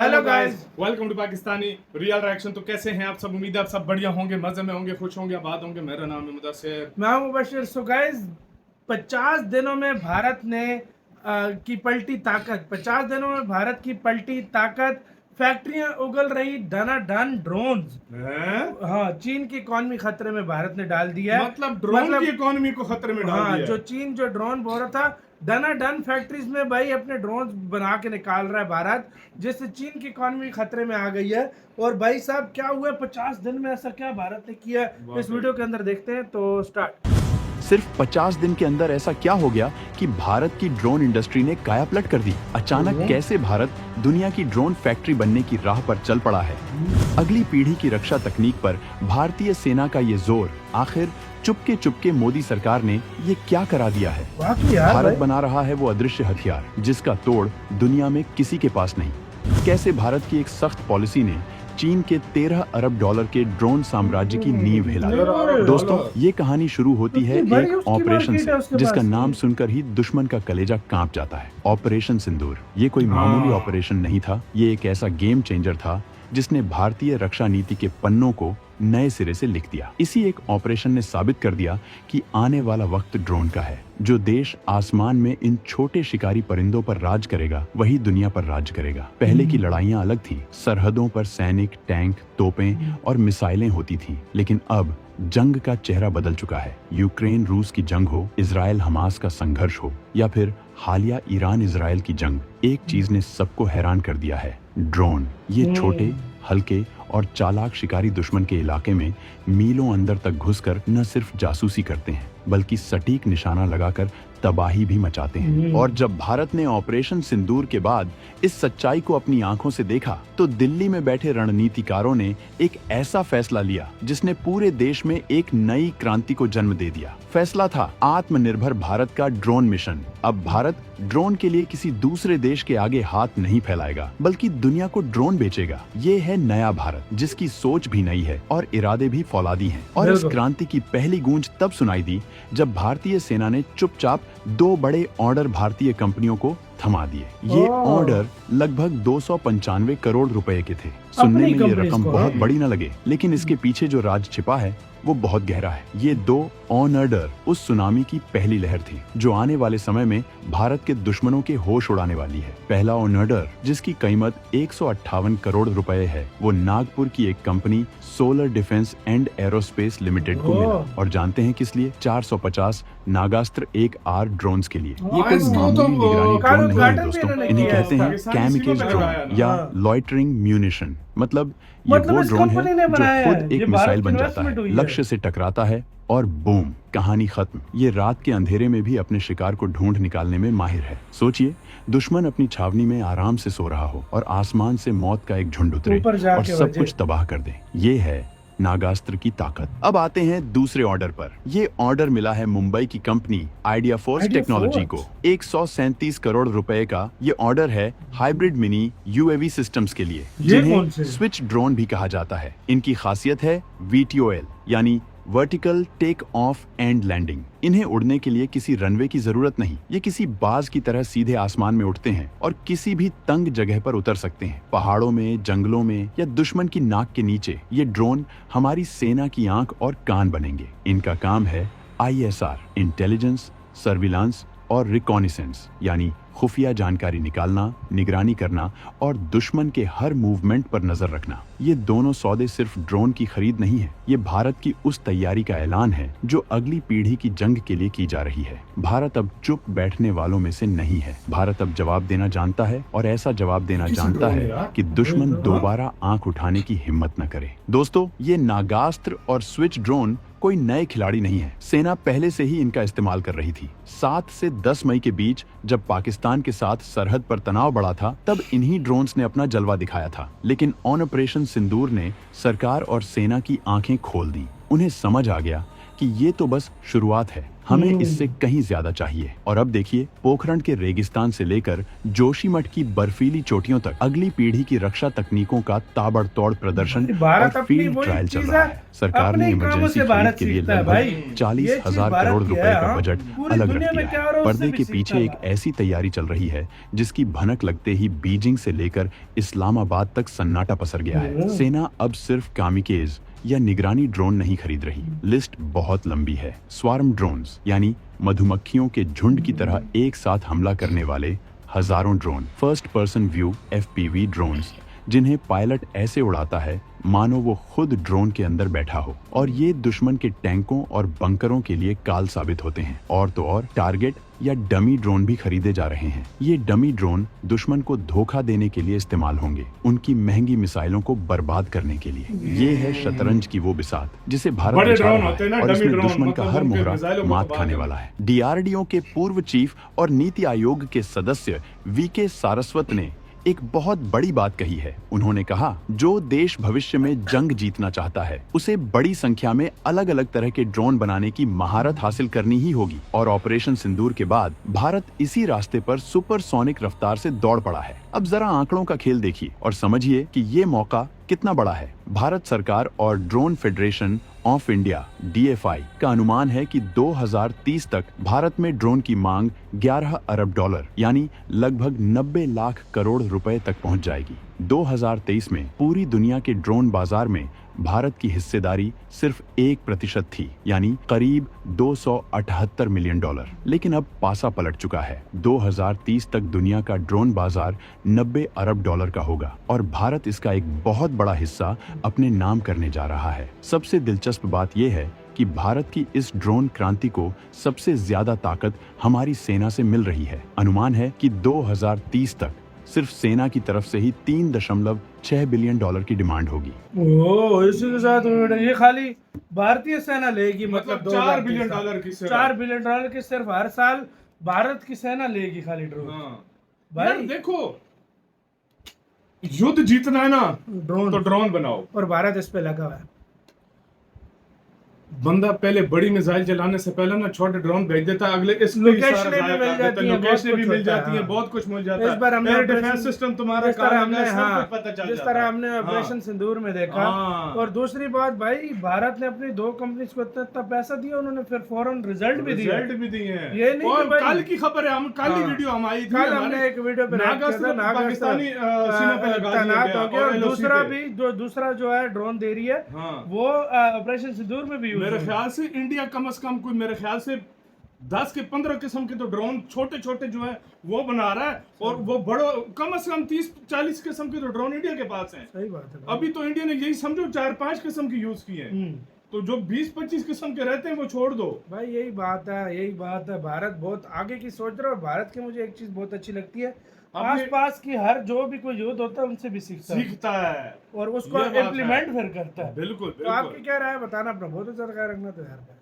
Hello guys, welcome to Pakistani real reaction. तो कैसे हैं आप सब? उम्मीद है आप सब बढ़िया होंगे, मजे में होंगे, खुश होंगे, आबाद होंगे। मेरा नाम है मुदस्सिर, मैं हूं मुबशिर। सो गाइस, 50 दिनों में भारत ने की पलटी ताकत। 50 दिनों में भारत की पलटी ताकत। फैक्ट्रियां उगल रही, धनाधन ड्रोन्स। हाँ, चीन की इकोनॉमी खतरे में भारत ने डाल दिया है। मतलब ड्रोन की इकोनॉमी को खतरे में डाल हाँ, दिया जो है। चीन जो ड्रोन बोल रहा था, धनाधन फैक्ट्रीज में भाई अपने ड्रोन बना के निकाल रहा है भारत, जिससे चीन की इकोनॉमी खतरे में आ गई है। और भाई साहब, क्या हुआ 50 दिन में? ऐसा क्या भारत ने किया, इस वीडियो के अंदर देखते हैं। तो स्टार्ट। सिर्फ 50 दिन के अंदर ऐसा क्या हो गया कि भारत की ड्रोन इंडस्ट्री ने कायापलट कर दी? अचानक कैसे भारत दुनिया की ड्रोन फैक्ट्री बनने की राह पर चल पड़ा है? अगली पीढ़ी की रक्षा तकनीक पर भारतीय सेना का ये जोर, आखिर चुपके मोदी सरकार ने ये क्या करा दिया है? भारत बना रहा है वो अदृश्य हथियार जिसका तोड़ दुनिया में किसी के पास नहीं। कैसे भारत की एक सख्त पॉलिसी ने चीन के 13 अरब डॉलर के ड्रोन साम्राज्य की नींव हिला दी। दोस्तों, ये कहानी शुरू होती है एक ऑपरेशन से जिसका नाम सुनकर ही दुश्मन का कलेजा कांप जाता है। ऑपरेशन सिंदूर। ये कोई मामूली ऑपरेशन नहीं था, ये एक ऐसा गेम चेंजर था जिसने भारतीय रक्षा नीति के पन्नों को नए सिरे से लिख दिया। इसी एक ऑपरेशन ने साबित कर दिया कि आने वाला वक्त ड्रोन का है। जो देश आसमान में इन छोटे शिकारी परिंदों पर राज करेगा, वही दुनिया पर राज करेगा। पहले की लड़ाइयां अलग थीं। सरहदों पर सैनिक, टैंक, तोपें और मिसाइलें होती थीं। लेकिन अब जंग का चेहरा बदल चुका है। यूक्रेन रूस की जंग हो, इजराइल हमास का संघर्ष हो, या फिर हालिया ईरान इजराइल की जंग, एक चीज ने सबको हैरान कर दिया है: ड्रोन। ये छोटे, हल्के और चालाक शिकारी दुश्मन के इलाके में मीलों अंदर तक घुसकर न सिर्फ जासूसी करते हैं, बल्कि सटीक निशाना लगाकर तबाही भी मचाते हैं। और जब भारत ने ऑपरेशन सिंदूर के बाद इस सच्चाई को अपनी आंखों से देखा, तो दिल्ली में बैठे रणनीतिकारों ने एक ऐसा फैसला लिया जिसने पूरे देश में एक नई क्रांति को जन्म दे दिया। फैसला था आत्मनिर्भर भारत का ड्रोन मिशन। अब भारत ड्रोन के लिए किसी दूसरे देश के आगे हाथ नहीं फैलाएगा, बल्कि दुनिया को ड्रोन बेचेगा। ये है नया भारत, जिसकी सोच भी नई है और इरादे भी फौलादी हैं। और इस क्रांति की पहली गूंज तब सुनाई दी जब भारतीय सेना ने चुपचाप 2 बड़े ऑर्डर भारतीय कंपनियों को थमा दिए। ये ऑर्डर लगभग 295 करोड़ रुपए के थे। सुनने में ये रकम बहुत बड़ी न लगे, लेकिन इसके पीछे जो राज छिपा है वो बहुत गहरा है। ये 2 ऑर्डर उस सुनामी की पहली लहर थी जो आने वाले समय में भारत के दुश्मनों के होश उड़ाने वाली है। पहला ऑर्डर, जिसकी कीमत 158 करोड़ रुपए है, वो नागपुर की एक company solar defence and aerospace limited को मिला। और जानते हैं किस लिए? 450 नागास्त्र 1R ड्रोन्स के लिए। ये कोई मामूली निगरानी ड्रोन नहीं है दोस्तों, इन्हें कहते हैं कैमिकेज ड्रोन या लॉइटरिंग म्यूनिशन। मतलब ये वो ड्रोन है जो खुद एक मिसाइल बन जाता है, लक्ष्य से टकराता है और बूम, कहानी खत्म। ये रात के अंधेरे में भी अपने शिकार को ढूंढ निकालने में माहिर है। सोचिए, दुश्मन अपनी छावनी में आराम से सो रहा हो और आसमान से मौत का एक झुंड उतरे और सब कुछ तबाह कर दे। ये है नागास्त्र की ताकत। अब आते हैं दूसरे ऑर्डर पर। ये ऑर्डर मिला है मुंबई की कंपनी आइडिया फोर्स टेक्नोलॉजी को। 137 करोड़ रुपए का ये ऑर्डर है हाइब्रिड मिनी यूएवी सिस्टम्स के लिए, जिन्हें स्विच ड्रोन भी कहा जाता है। इनकी खासियत है VTOL, यानी vertical take off and landing. इन्हें उड़ने के लिए किसी रनवे की जरूरत नहीं। ये किसी बाज की तरह सीधे आसमान में उड़ते हैं और किसी भी तंग जगह पर उतर सकते हैं, पहाड़ों में, जंगलों में या दुश्मन की नाक के नीचे। ये ड्रोन हमारी सेना की आंख और कान बनेंगे। इनका काम है ISR, इंटेलिजेंस, सर्विलांस और रिकॉनिसेंस, यानी खुफिया जानकारी निकालना, निगरानी करना और दुश्मन के हर मूवमेंट पर नजर रखना। ये दोनों सौदे सिर्फ ड्रोन की खरीद नहीं है, ये भारत की उस तैयारी का ऐलान है जो अगली पीढ़ी की जंग के लिए की जा रही है। भारत अब चुप बैठने वालों में से नहीं है। भारत अब जवाब देना जानता है, और ऐसा जवाब देना जानता है कि दुश्मन दोबारा आंख उठाने की हिम्मत न करे। दोस्तों, ये नागास्त्र और स्विच ड्रोन कोई नए खिलाड़ी नहीं है। सेना पहले से ही इनका इस्तेमाल कर रही थी। 7 से 10 मई के बीच जब पाकिस्तान के साथ सरहद पर तनाव बढ़ा था, तब इन्हीं ड्रोन्स ने अपना जलवा दिखाया था। लेकिन ऑपरेशन सिंदूर ने सरकार और सेना की आंखें खोल दी। उन्हें समझ आ गया कि ये तो बस शुरुआत है। हमें इससे कहीं ज्यादा चाहिए। और अब देखिए, पोखरण के रेगिस्तान से लेकर जोशीमठ की बर्फीली चोटियों तक अगली पीढ़ी की रक्षा तकनीकों का ताबड़तोड़ प्रदर्शन भारत और अपनी फील्ड वही ट्रायल चल चीज रहा है, है। सरकार ने अपने कामों इमरजेंसी से भारत खरीद के लिए सीखता है भाई। लगभग ये 40,000 चीज भारत करोड़ की रुपए है, का हाँ। बजट पूरी अलग दुनिया रख में दिया क्या हो रहा है। है, उससे पर्दे भी के सीखता पीछे है एक भाई। ऐसी तैयारी चल रही है जिसकी भनक लगते ही बीजिंग से लेकर इस्लामाबाद तक सन्नाटा पसर गया है। सेना अब सिर्फ कामिकेज या निगरानी ड्रोन नहीं खरीद रही, लिस्ट बहुत लंबी है। स्वार्म ड्रोन्स यानी मधुमक्खियों के झुंड की तरह एक साथ हमला करने वाले हजारों drone, first person view FPV drones, जिन्हें पायलट ऐसे उड़ाता है मानो वो खुद ड्रोन के अंदर बैठा हो, और ये दुश्मन के टैंकों और बंकरों के लिए काल साबित होते हैं। और तो और टारगेट या डमी ड्रोन भी खरीदे जा रहे हैं। ये डमी ड्रोन दुश्मन को धोखा देने के लिए इस्तेमाल होंगे, उनकी महंगी मिसाइलों को बर्बाद करने के लिए। ये है शतरंज की वो बिसात जिसे भारत बड़े बिछा ड्रोन रहा होते है, हैं ना, और डमी इसमें ड्रोन, दुश्मन का मतलब हर उनके मोहरा मिसाइलों को मात तबाह खाने कर वाला है। DRDO के पूर्व चीफ और नीति आयोग के सदस्य VK सारस्वत ने एक बहुत बड़ी बात कही है। उन्होंने कहा, जो देश भविष्य में जंग जीतना चाहता है उसे बड़ी संख्या में अलग अलग तरह के ड्रोन बनाने की महारत हासिल करनी ही होगी, और ऑपरेशन सिंदूर के बाद भारत इसी रास्ते पर सुपरसोनिक रफ्तार से दौड़ पड़ा है। अब जरा आंकड़ों का खेल देखिए और समझिए कि ये मौका कितना बड़ा है। भारत सरकार और drone federation of India DFI का अनुमान है कि 2030 तक भारत में ड्रोन की मांग 11 अरब डॉलर यानी लगभग 90 लाख करोड़ रुपए तक पहुंच जाएगी। 2023 में पूरी दुनिया के ड्रोन बाजार में भारत की हिस्सेदारी सिर्फ 1% थी, यानी करीब 278 मिलियन डॉलर। लेकिन अब पासा पलट चुका है। 2030 तक दुनिया का ड्रोन बाजार 90 अरब डॉलर का होगा, और भारत इसका एक बहुत बड़ा हिस्सा अपने नाम करने जा रहा है। सबसे दिलचस्प बात यह है कि भारत की इस ड्रोन क्रांति को सबसे ज्यादा ताकत हमारी सेना से मिल रही है। अनुमान है कि 2030 तक सिर्फ सेना की तरफ से ही 3.6 बिलियन डॉलर की डिमांड होगी। ओह, इसी के साथ ये खाली भारतीय सेना लेगी, मतलब 4 बिलियन डॉलर की सेना। 4 बिलियन डॉलर की सिर्फ हर साल भारत की सेना लेगी खाली ड्रोन। हाँ। भाई यार देखो, युद्ध जीतना है ना, ड्रोन तो ड्रोन बनाओ। और भारत इस पे लगा हुआ है। बंदा पहले बड़ी मिसाइल चलाने से पहले ना छोटे ड्रोन भेज देता है, अगले इस लोकेशनें भी मिल जाती हैं, लोकेशनें भी बहुत मिल कुछ जाती होता है, हैं, बहुत कुछ मिल जाता है। इस बार हमने डिफेंस ऑपरेशन- सिस्टम तुम्हारा जिस तरह हमने जिस तरह हमने ऑपरेशन सिंदूर में देखा। हाँ। और दूसरी बात भाई, भारत ने अपनी 2 कंपनीज को इतना पैसा दिया, उन्होंने फिर फौरन रिजल्ट भी दिया। रिजल्ट भी दिए हैं। ये नहीं और कि भाई- कल की खबर है, हम कल ही हाँ। वीडियो हम आई थी, कल हमारे हमने एक वीडियो पे नागास्त्र पाकिस्तानी सीमा पे लगा दिया तैनात गया, हो गया, और और LOC दूसरा पे। भी दूसरा जो है ड्रोन दे रही है, हाँ। वो ऑपरेशन सिंदूर में भी यूज मेरे होगा। ख्याल से इंडिया कम से कम कोई मेरे ख्याल से 10 के 15 किस्म के तो ड्रोन छोटे छोटे जो है वो बना रहा है, और वो बड़ो कम से कम 30-40 किस्म के तो ड्रोन इंडिया के पास हैं। सही बात है भाई। अभी तो इंडिया ने यही समझो 4-5 किस्म की यूज की है, तो जो 20-25 किस्म के रहते हैं वो छोड़ दो। भाई यही बात है। भारत बहुत आगे की सोच रहा है, और भारत की मुझे एक चीज बहुत अच्छी लगती है, आस पास की हर जो भी कोई युद्ध होता है उनसे भी सीखता है और उसको ये बात इम्प्लीमेंट फिर करता है। बिल्कुल तो आपकी क्या राय है बताना, अपना बहुत अच्छा ख्याल रखना तो यार।